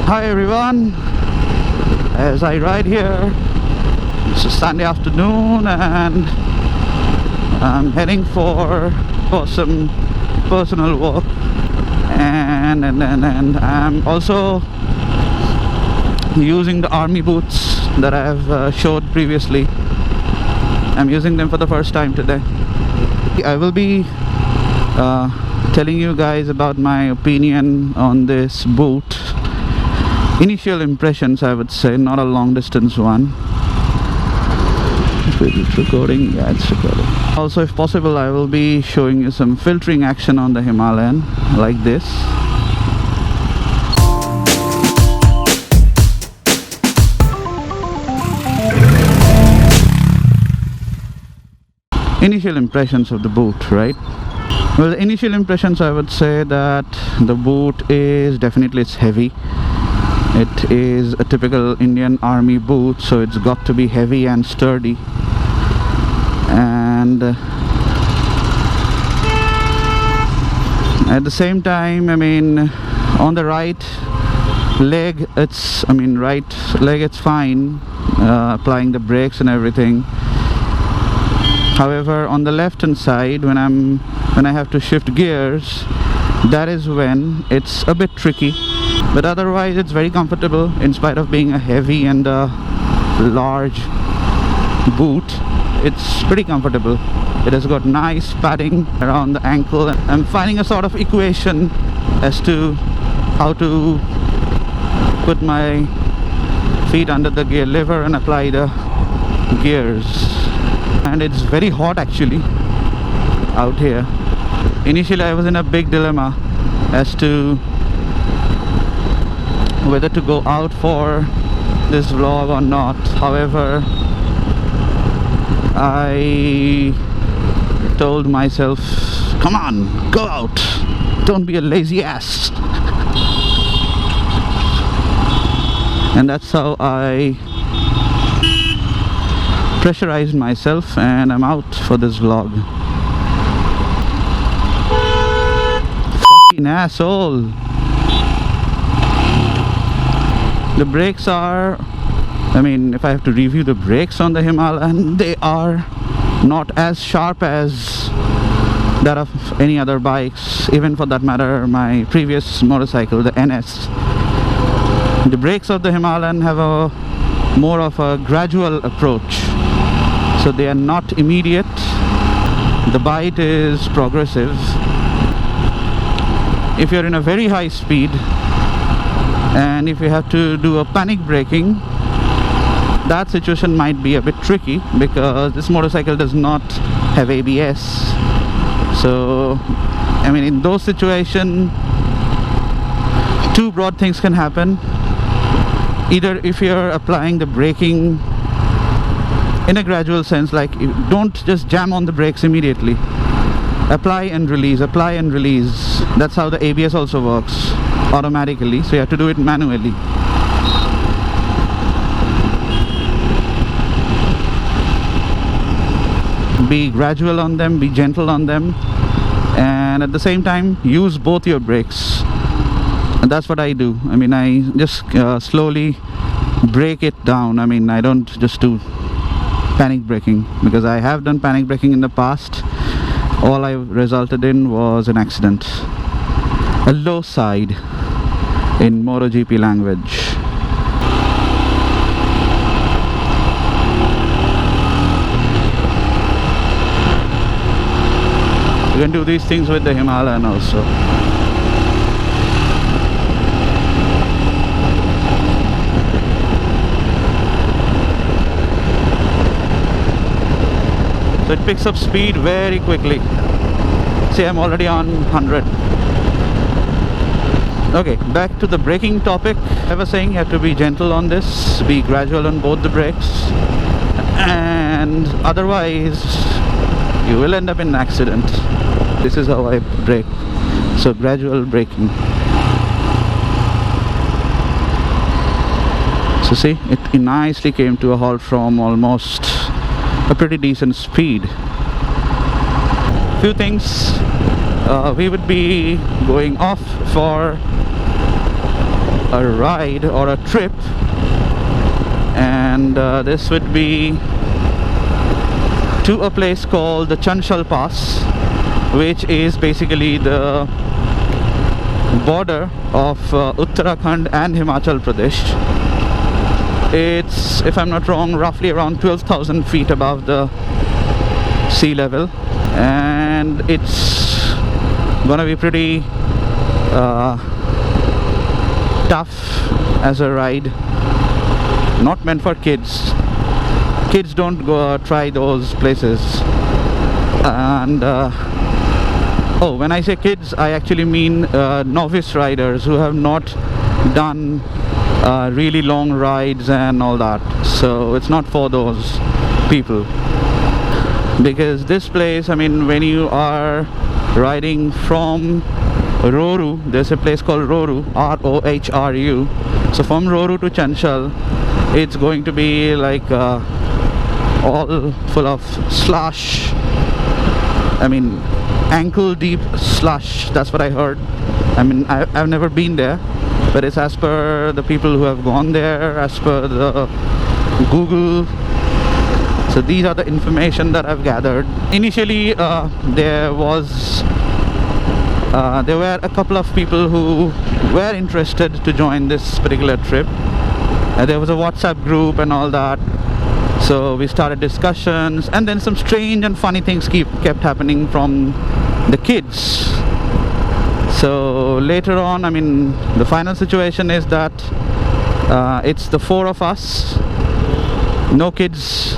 Hi everyone, as I ride here, it's a Sunday afternoon and I'm heading for some personal work, and I'm also using the army boots that I've showed previously. I'm using them for the first time today. I will be telling you guys about my opinion on this boot. Initial impressions, I would say, not a long distance one. Is it recording? Yeah, it's recording. Also, if possible, I will be showing you some filtering action on the Himalayan, like this. Initial impressions of the boot, right? Well, the initial impressions, I would say that the boot is definitely, it's heavy. It is a typical Indian army boot, so it's got to be heavy and sturdy. And at the same time, I mean, on the right leg, it's fine, applying the brakes and everything. However, on the left hand side, when I have to shift gears, that is when it's a bit tricky. But otherwise, it's very comfortable in spite of being a heavy and large boot. It's pretty comfortable. It has got nice padding around the ankle. I'm finding a sort of equation as to how to put my feet under the gear lever and apply the gears. And it's very hot actually out here. Initially, I was in a big dilemma as to whether to go out for this vlog or not. However, I told myself, come on, go out, don't be a lazy ass. And that's how I pressurized myself, and I'm out for this vlog. Fucking asshole. The brakes are, I mean, if I have to review the brakes on the Himalayan, they are not as sharp as that of any other bikes, even for that matter my previous motorcycle, the NS. The brakes of the Himalayan have a more of a gradual approach, so they are not immediate. The bite is progressive. If you're in a very high speed and if you have to do a panic braking, that situation might be a bit tricky because this motorcycle does not have ABS. So, I mean, in those situations, two broad things can happen. Either if you're applying the braking in a gradual sense, like don't just jam on the brakes immediately. Apply and release, apply and release. That's how the ABS also works, automatically, so you have to do it manually. Be gradual on them, be gentle on them, and at the same time use both your brakes. And that's what I do. I mean, I just slowly brake it down. I mean, I don't just do panic braking, because I have done panic braking in the past. All I resulted in was an accident, a low side in MotoGP language. You can do these things with the Himalayan also. So it picks up speed very quickly. See, I'm already on 100. Okay, back to the braking topic. I was saying you have to be gentle on this, be gradual on both the brakes, and otherwise you will end up in an accident. This is how I brake. So gradual braking. So see, it nicely came to a halt from almost a pretty decent speed. Few things, we would be going off for a ride or a trip, and this would be to a place called the Chanchal Pass, which is basically the border of Uttarakhand and Himachal Pradesh. It's, if I'm not wrong, roughly around 12,000 feet above the sea level, and it's gonna be pretty tough as a ride. Not meant for kids. Kids don't go try those places. And oh, when I say kids, I actually mean novice riders who have not done really long rides and all that. So it's not for those people, because this place, I mean, when you are riding from Roru, there's a place called Roru, R-O-H-R-U. So from Roru to Chanchal, it's going to be like all full of slush. I mean, ankle deep slush. That's what I heard. I mean, I've never been there, but it's as per the people who have gone there, as per the Google. So these are the information that I've gathered. Initially, there were a couple of people who were interested to join this particular trip. There was a WhatsApp group and all that. So we started discussions, and then some strange and funny things kept happening from the kids. So later on, I mean, the final situation is that it's the four of us, no kids,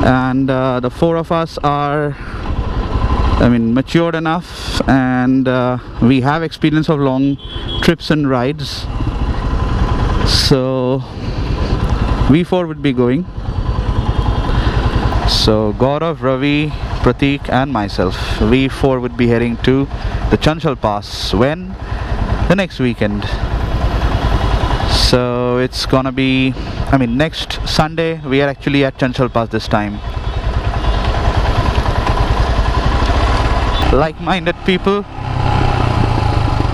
and the four of us are, I mean, matured enough, and we have experience of long trips and rides. So we four would be going. So Gaurav, Ravi, Pratik and myself, we four would be heading to the Chanchal Pass. When? The next weekend. So it's gonna be, I mean, next Sunday. We are actually at Chanchal Pass this time. Like-minded people,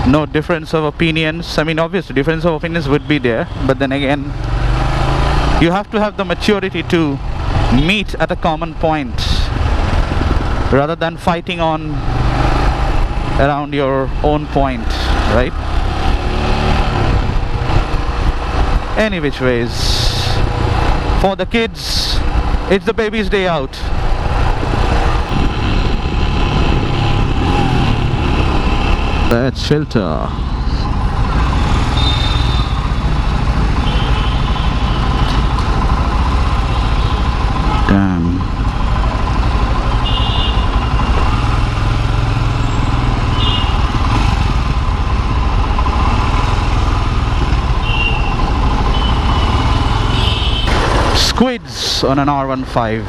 no difference of opinions. I mean, obviously difference of opinions would be there, but then again, you have to have the maturity to meet at a common point rather than fighting on around your own point, right? Any which ways, for the kids, it's the baby's day out. Let's filter. Damn. SQUIDS on an R15.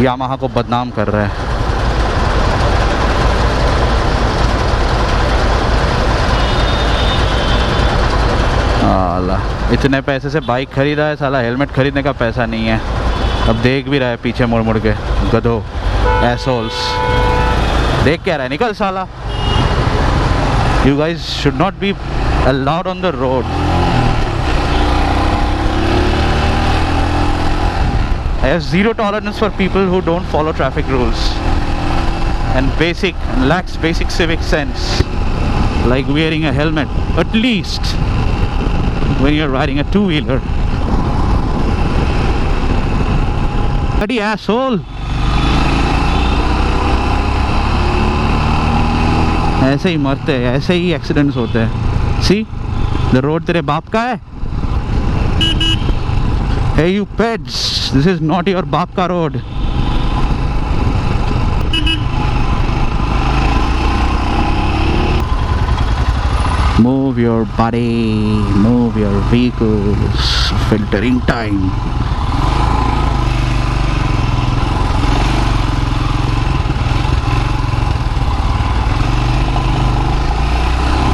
Yamaha को बदनाम कर रहा है. इतने पैसे से bike खरीदा है साला, हेलमेट खरीदने का पैसा नहीं है. अब देख भी रहा है पीछे मुड़ मुड़ के, गधो, एसोल्स. देख क्या रहा है, निकल साला. You guys should not be allowed on the road. I have zero tolerance for people who don't follow traffic rules and lacks basic civic sense, like wearing a helmet, at least when you're riding a two-wheeler. Bloody asshole! ऐसे ही मरते हैं, ऐसे ही accidents होते हैं. See, the road तेरे बाप का है. Hey you PEDS, this is not your baap ka road. Move your body, move your vehicles, filtering time.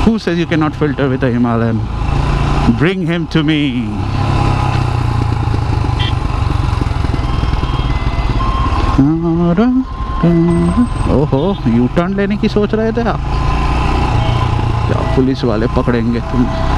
Who says you cannot filter with a Himalayan? Bring him to me. ओहो, U turn लेने की सोच रहे थे आप? Police वाले पकड़ेंगे तुम्हें।